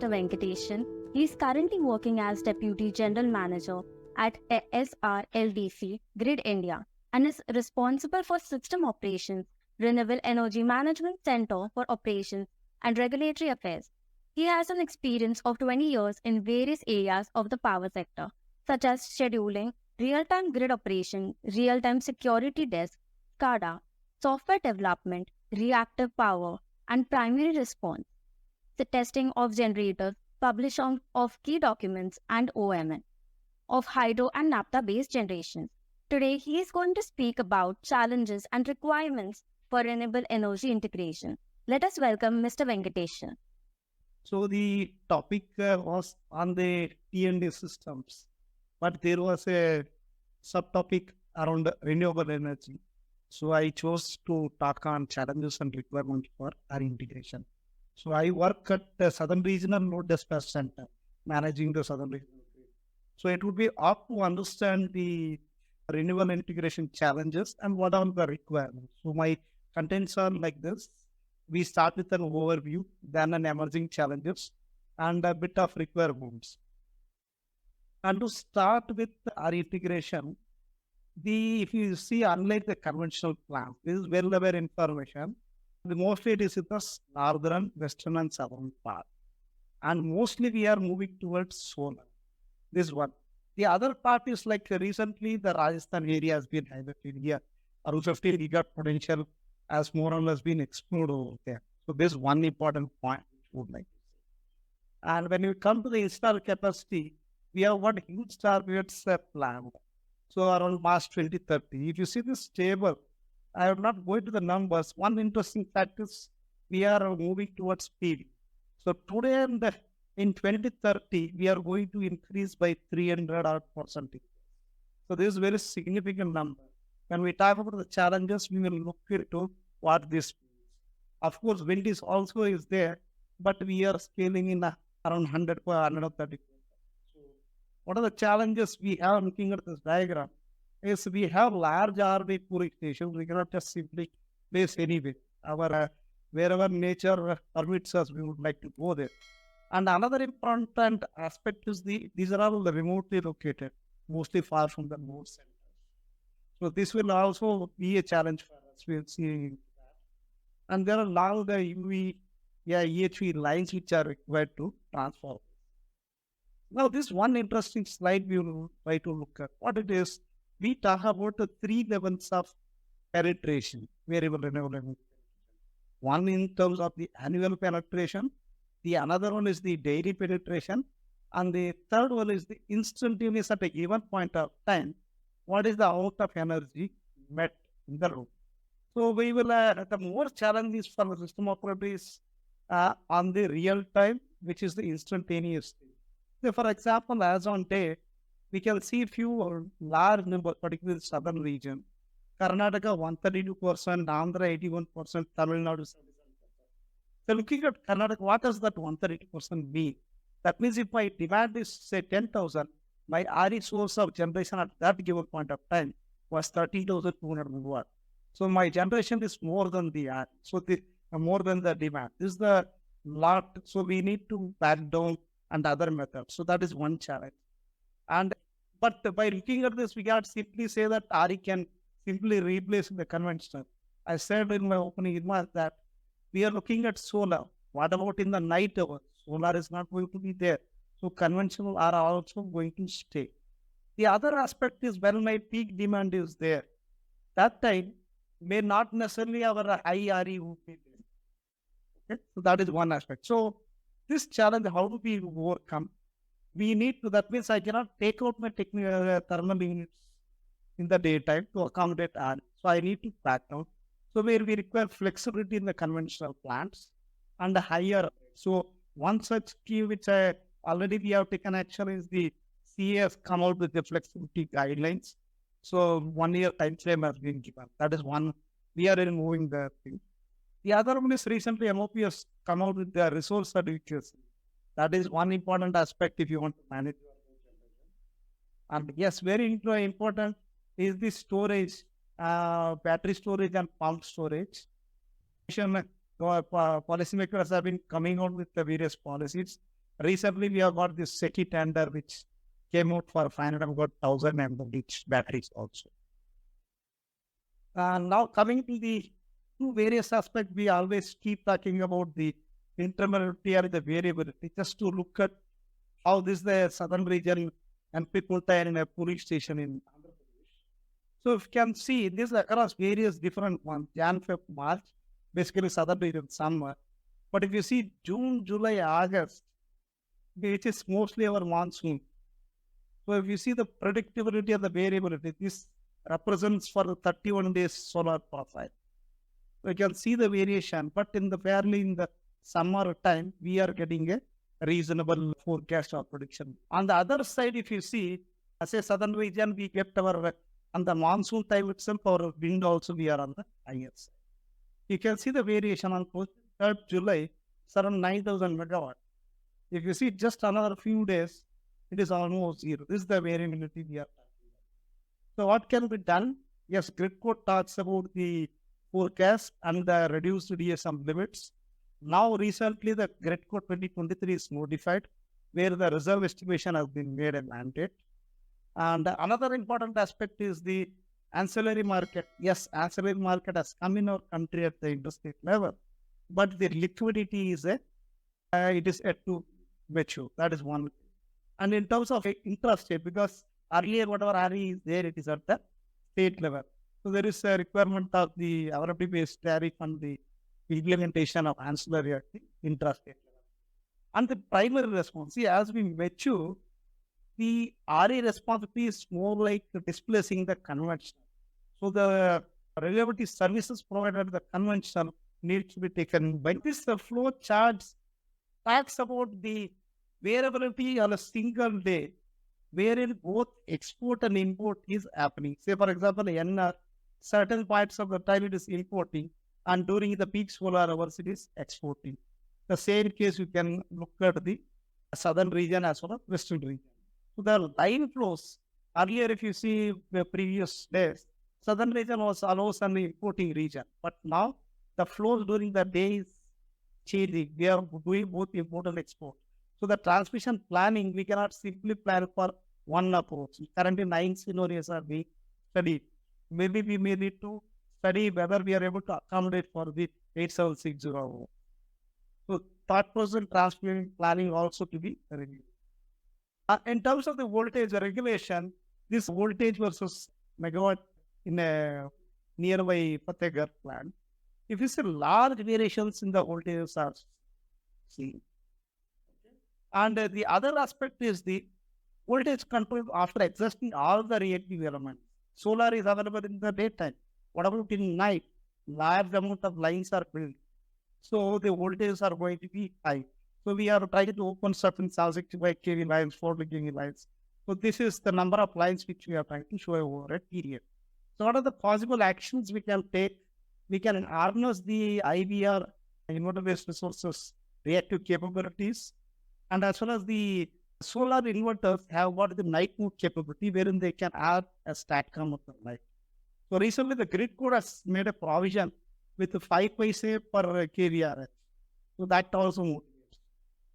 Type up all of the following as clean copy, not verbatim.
Mr. Venkateshan. He is currently working as Deputy General Manager at SRLDC Grid India and is responsible for system operations, Renewable Energy Management Centre for Operations and Regulatory Affairs. He has an experience of 20 years in various areas of the power sector, such as scheduling, real-time grid operation, real-time security desk, SCADA, software development, reactive power, and primary response, the testing of generators, publishing of key documents, and OMN of hydro and naphtha based generations. Today, he is going to speak about challenges and requirements for renewable energy integration. Let us welcome Mr. Venkateshan. So the topic was on the T&D systems, but there was a subtopic around renewable energy. So I chose to talk on challenges and requirements for our integration. So I work at the Southern Regional Load Dispatch Center, managing the Southern Regional Grid. So it would be up to understand the renewable integration challenges and what are the requirements. So my contents are like this. We start with an overview, then an emerging challenges, and a bit of requirements. And to start with our integration, if you see, unlike the conventional plant, this is well-aware information. Mostly it is in the northern, western, and southern part. And mostly we are moving towards solar. This one. The other part is like recently the Rajasthan area has been highlighted here. Around 50 gigawatt potential has more or less been explored over there. So this is one important point which we would like to say. And when you come to the installed capacity, we have one huge targets planned. So around March 2030. If you see this table, I am not going to the numbers. One interesting fact is we are moving towards PV. So today in 2030, we are going to increase by 300%. So this is a very significant number. When we talk about the challenges, we will look into what this means. Of course, wind is also there, but we are scaling in around 100 per 130. So what are the challenges we have looking at this diagram? Is we have large RV cooling stations. We cannot just simply place anywhere. Our wherever nature permits us, we would like to go there. And another important aspect is these are all remotely located, mostly far from the node centers. So this will also be a challenge for us. We will see that. And there are long EHV lines which are required to transform. Now, this one interesting slide we will try to look at. What it is, we talk about the 3 levels of penetration, variable renewable energy. One in terms of the annual penetration, the another one is the daily penetration, and the third one is the instantaneous at a given point of time. What is the amount of energy met in the room? So we will, the more challenges for the system operators on the real time, which is the instantaneous thing. So for example, as on day, we can see few large numbers, particularly the southern region. Karnataka 132%, Andhra 81%, Tamil Nadu 77%. So looking at Karnataka, what does that 132% mean? That means if my demand is say 10,000, my RE source of generation at that given point of time was 13,200 megawatt. So my generation is more than the RE, so more than the demand. This is the lot. So we need to back down and other methods. So that is one challenge. But by looking at this, we can't simply say that RE can simply replace the conventional. I said in my opening remarks that we are looking at solar. What about in the night hours? Solar is not going to be there. So conventional are also going to stay. The other aspect is when my peak demand is there, that time may not necessarily our high RE would be there. Okay? So that is one aspect. So this challenge, how do we overcome? We need to, that means I cannot take out my thermal units in the daytime to accommodate RE. So I need to back down. So where we require flexibility in the conventional plants and the higher. So one such key which already we have taken action is the CA has come out with the flexibility guidelines. So 1 year time frame has been given. That is one. We are removing the thing. The other one is recently MOP has come out with the resource adequacy. That is one important aspect if you want to manage your generation. And yes, very important is the storage, battery storage and pump storage. Policymakers have been coming out with the various policies. recently we have got this SECI tender which came out for 500,000 mAh batteries also. Now coming to the two various aspects, we always keep talking about the intermittency and the variability, just to look at how this the southern region and people are in a pooling station in Andhra Pradesh. So if you can see, this across various different months, Jan, Feb, March, basically southern region summer. But if you see June, July, August, which is mostly our monsoon. So if you see the predictability and the variability, this represents for the 31 days solar profile. So you can see the variation, but in the summer time, we are getting a reasonable forecast or prediction. On the other side, if you see, as a southern region, we get our, on the monsoon time itself, our wind also we are on the higher side. You can see the variation on 3rd July, it's around 9,000 megawatt. If you see just another few days, it is almost zero. This is the variability we are talking about. So what can be done? Yes, grid code talks about the forecast and the reduced DSM limits. Now recently the grid code 2023 is modified, where the reserve estimation has been made a mandate. And another important aspect is the ancillary market. Yes, ancillary market has come in our country at the interstate level, but the liquidity is it is yet to mature. That is one. And in terms of intrastate, because earlier whatever RE is there, it is at the state level. So there is a requirement of the availability-based tariff and the implementation of ancillary at the intrastate level. And the primary response, see, as we mature, the RE responsibility is more like displacing the conventional. So the reliability services provided the conventional needs to be taken by this. The flow charts talks about the variability on a single day, wherein both export and import is happening. Say, for example, NR, certain parts of the time it is importing, and during the peak solar hours it is exporting. The same case you can look at the southern region as well as western region. So the line flows, earlier if you see the previous days, southern region was almost an importing region, but now the flows during the day is changing. We are doing both import and export. So the transmission planning, we cannot simply plan for one approach. Currently 9 scenarios are being studied. Maybe we may need to study whether we are able to accommodate for the 8760. So third person transmission planning also to be reviewed. In terms of the voltage regulation, this voltage versus megawatt in a nearby Fatehgarh plant, if you see large variations in the voltages are seen. And the other aspect is the voltage control after exhausting all the reactive elements. Solar is available in the daytime. What about in night? Large amount of lines are built. So the voltages are going to be high. So we are trying to open certain 65 kV lines, 40 kV lines. So this is the number of lines which we are trying to show over a period. So what are the possible actions we can take? We can harness the IBR, inverter-based resources, reactive capabilities, and as well as the solar inverters have got the night mode capability wherein they can add a STATCOM of the night. So recently the grid code has made a provision with 5 paise per kVRH. So that also motivates.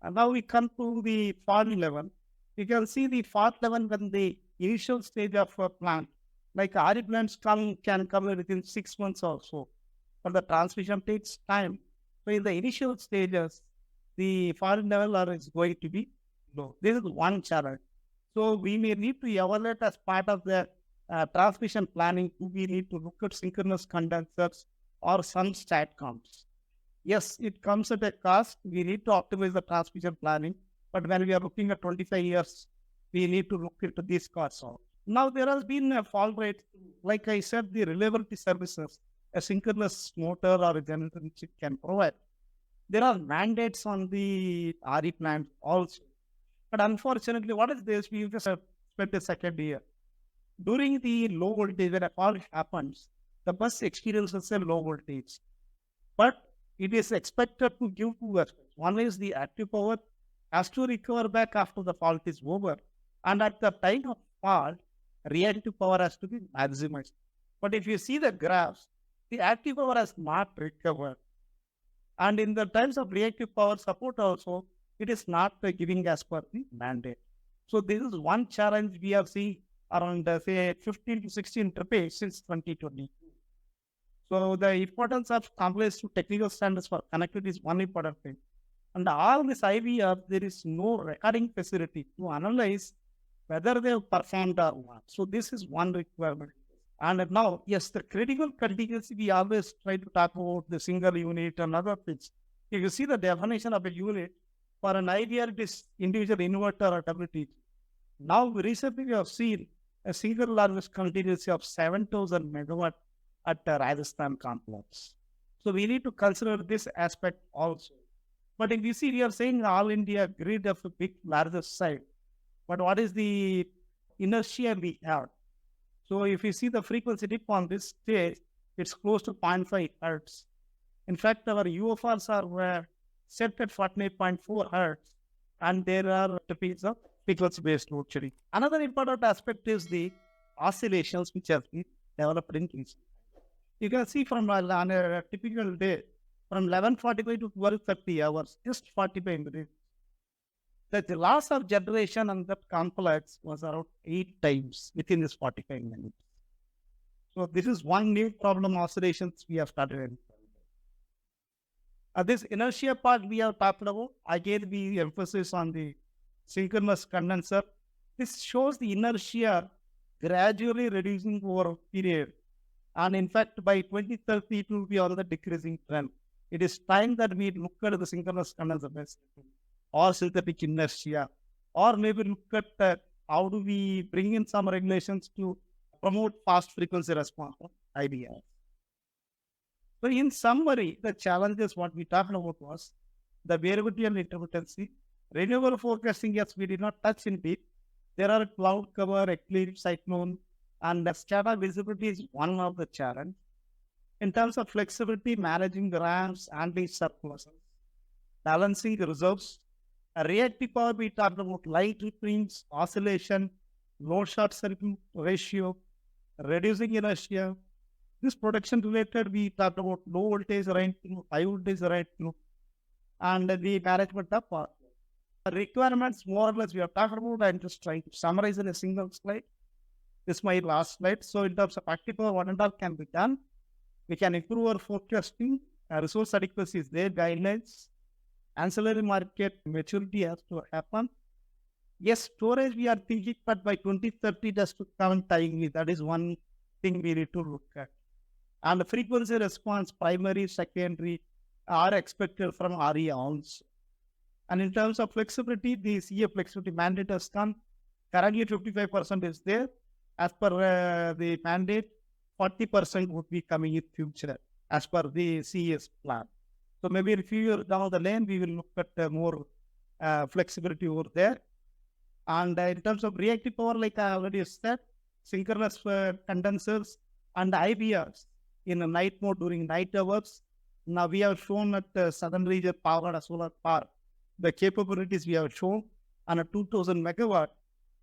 And now we come to the fault level. You can see the fault level when the initial stage of a plant, like RE plants can come within 6 months or so, but the transmission takes time. So in the initial stages, the fault level is going to be low. This is one challenge. So we may need to evaluate as part of the transmission planning. We need to look at synchronous condensers or some STATCOMs. Yes, it comes at a cost. We need to optimize the transmission planning. But when we are looking at 25 years, we need to look into these costs. Now there has been a fall rate. Like I said, the reliability services, a synchronous motor or a generator which it can provide. There are mandates on the RE plant also. But unfortunately, what is this? We just spent a second year. During the low voltage, when a fault happens, the bus experiences a low voltage. But it is expected to give two aspects. One is the active power has to recover back after the fault is over. And at the time of fault, reactive power has to be maximized. But if you see the graphs, the active power has not recovered. And in the times of reactive power support also, it is not giving as per the mandate. So this is one challenge we have seen around say 15 to 16 trips since 2020. So the importance of compliance to technical standards for connectivity is one important thing. And all this IVR, there is no recording facility to analyze whether they have performed or not. So this is one requirement. And now, yes, the critical contingency, we always try to talk about the single unit and other things. If you see the definition of a unit, for an IVR, it is individual inverter or WT. Now, recently we have seen a single largest contingency of 7,000 megawatt at the Rajasthan complex. So we need to consider this aspect also. But if you see, we are saying all India grid of a big, largest size. But what is the inertia we have? So if you see the frequency dip on this stage, it's close to 0.5 hertz. In fact, our UFRs are set at 48.4 hertz, and there are types of frequency-based load shedding. Another important aspect is the oscillations which have been developed in recent. You can see from on a typical day, from 11:45 to 12:30 hours, just 45 minutes. The loss of generation on that complex was around 8 times within this 45 minutes. So this is one new problem oscillations we have started. This inertia part we have talked about, again we emphasize on the synchronous condenser. This shows the inertia gradually reducing over a period. And in fact, by 2030, it will be on the decreasing trend. It is time that we look at the synchronous condenser or synthetic inertia, or maybe look at how do we bring in some regulations to promote fast frequency response IDR. So in summary, the challenges what we talked about was the variability and intermittency. Renewable forecasting, yes, we did not touch in deep. There are cloud cover, eclipse, cyclone, and the SCADA visibility is one of the challenge. In terms of flexibility, managing the ramps, anti-surpluses, balancing the reserves. A reactive power, we talked about light reprimes, oscillation, load short circuit ratio, reducing inertia. This protection related, we talked about low voltage right through, high voltage right through, and the management of power. Requirements, more or less, we have talked about. I'm just trying to summarize in a single slide. This is my last slide. So in terms of active power, what and all can be done? We can improve our forecasting, resource adequacy is there, guidelines, ancillary market maturity has to happen. Yes, storage we are thinking, but by 2030 it has to come timely. That is one thing we need to look at. And the frequency response, primary, secondary, are expected from RE also. And in terms of flexibility, the CA flexibility mandate has come. Currently 55% is there. As per the mandate, 40% would be coming in future as per the CES plan. So maybe in a few years down the lane, we will look at more flexibility over there. And in terms of reactive power, like I already said, synchronous condensers and IBRs in a night mode during night hours. Now we have shown at southern region power and solar power, the capabilities we have shown on a 2000 megawatt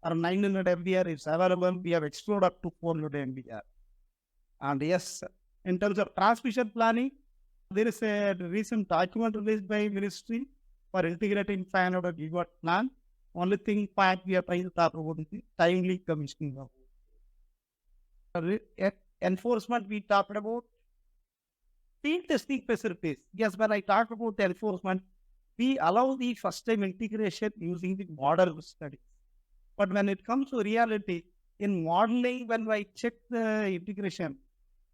or 900 MVR is available. We have explored up to 400 MVR. And yes, in terms of transmission planning, there is a recent document released by ministry for integrating 500 gigawatt plan. Only thing part we are trying to talk about is the timely commissioning of enforcement. We talked about field testing facilities. Yes, when I talk about the enforcement, we allow the first time integration using the model studies. But when it comes to reality, in modeling, when I check the integration,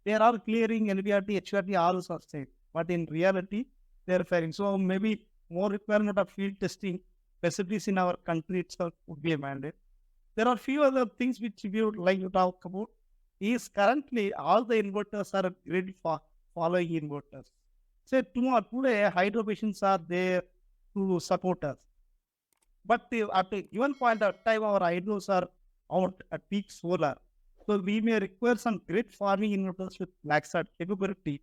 they are all clearing LVRT, HVRT, all sustained. But in reality, they are failing. So maybe more requirement of field testing facilities in our country itself would be a mandate. There are few other things which we would like to talk about. Is currently all the inverters are grid following inverters. Say today hydro machines are there to support us. But at a given point of time, our hydros are out at peak solar. So we may require some grid farming inverters with laxat capability.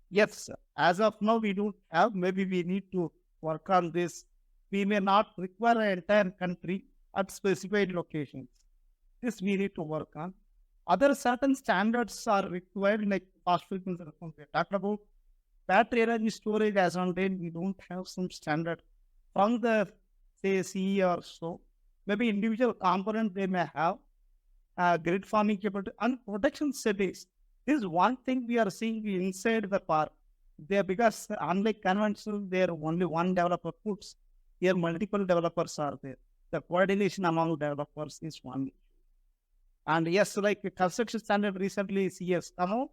Yes, as of now, we don't have. Maybe we need to work on this. We may not require an entire country at specified locations. This we need to work on. Other certain standards are required, like fast frequency response. We talked about battery energy storage as on date. We don't have some standard from the, say, CE or so, maybe individual component they may have, grid farming capability and protection settings. This is one thing we are seeing inside the park. There, because unlike conventional, there only one developer puts. Here, multiple developers are there. The coordination among developers is one. And yes, like construction standard recently CS come out,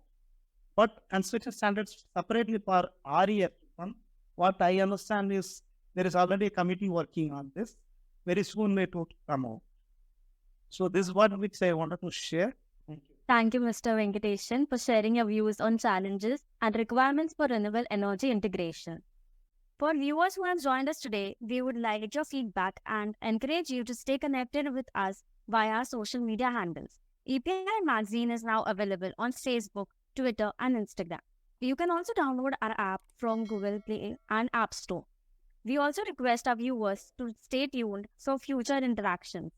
but construction standards separately for REF. What I understand is there is already a committee working on this. Very soon it will come out. So this is what which I wanted to share. Thank you. Thank you, Mr. Venkateshan, for sharing your views on challenges and requirements for renewable energy integration. For viewers who have joined us today, we would like your feedback and encourage you to stay connected with us via our social media handles. EPR Magazine is now available on Facebook, Twitter, and Instagram. You can also download our app from Google Play and App Store. We also request our viewers to stay tuned for future interactions.